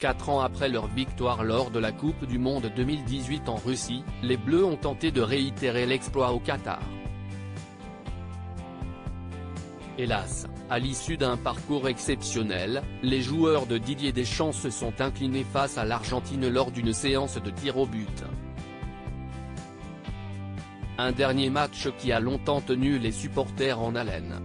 4 ans après leur victoire lors de la Coupe du Monde 2018 en Russie, les Bleus ont tenté de réitérer l'exploit au Qatar. Hélas, à l'issue d'un parcours exceptionnel, les joueurs de Didier Deschamps se sont inclinés face à l'Argentine lors d'une séance de tir au but. Un dernier match qui a longtemps tenu les supporters en haleine.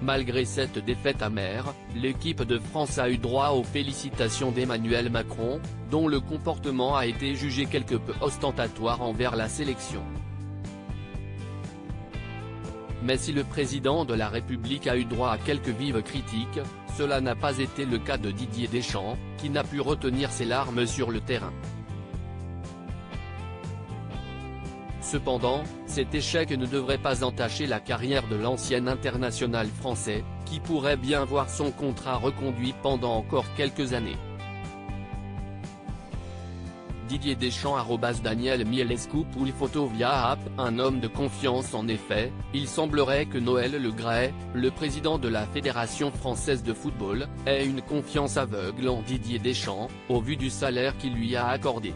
Malgré cette défaite amère, l'équipe de France a eu droit aux félicitations d'Emmanuel Macron, dont le comportement a été jugé quelque peu ostentatoire envers la sélection. Mais si le président de la République a eu droit à quelques vives critiques, cela n'a pas été le cas de Didier Deschamps, qui n'a pu retenir ses larmes sur le terrain. Cependant, cet échec ne devrait pas entacher la carrière de l'ancien international français, qui pourrait bien voir son contrat reconduit pendant encore quelques années. Didier Deschamps @Daniel Mielescu pour les photos via app. Un homme de confiance. En effet, il semblerait que Noël Le Graët, le président de la Fédération française de football, ait une confiance aveugle en Didier Deschamps, au vu du salaire qu'il lui a accordé.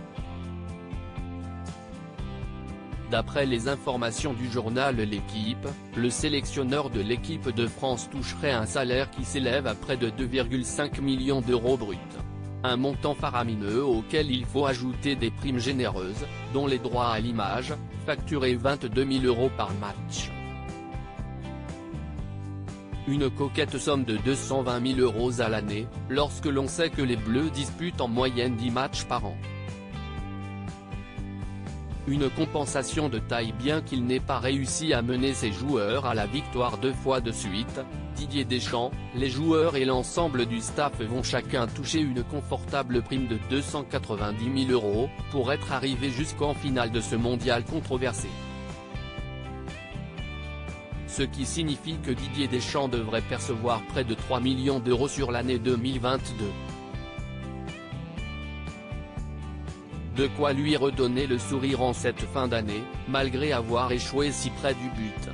D'après les informations du journal L'Équipe, le sélectionneur de l'équipe de France toucherait un salaire qui s'élève à près de 2,5 millions d'euros bruts. Un montant faramineux auquel il faut ajouter des primes généreuses, dont les droits à l'image, facturés 22 000 € par match. Une coquette somme de 220 000 € à l'année, lorsque l'on sait que les Bleus disputent en moyenne 10 matchs par an. Une compensation de taille bien qu'il n'ait pas réussi à mener ses joueurs à la victoire 2 fois de suite. Didier Deschamps, les joueurs et l'ensemble du staff vont chacun toucher une confortable prime de 290 000 € pour être arrivés jusqu'en finale de ce mondial controversé. Ce qui signifie que Didier Deschamps devrait percevoir près de 3 millions d'euros sur l'année 2022. De quoi lui redonner le sourire en cette fin d'année, malgré avoir échoué si près du but.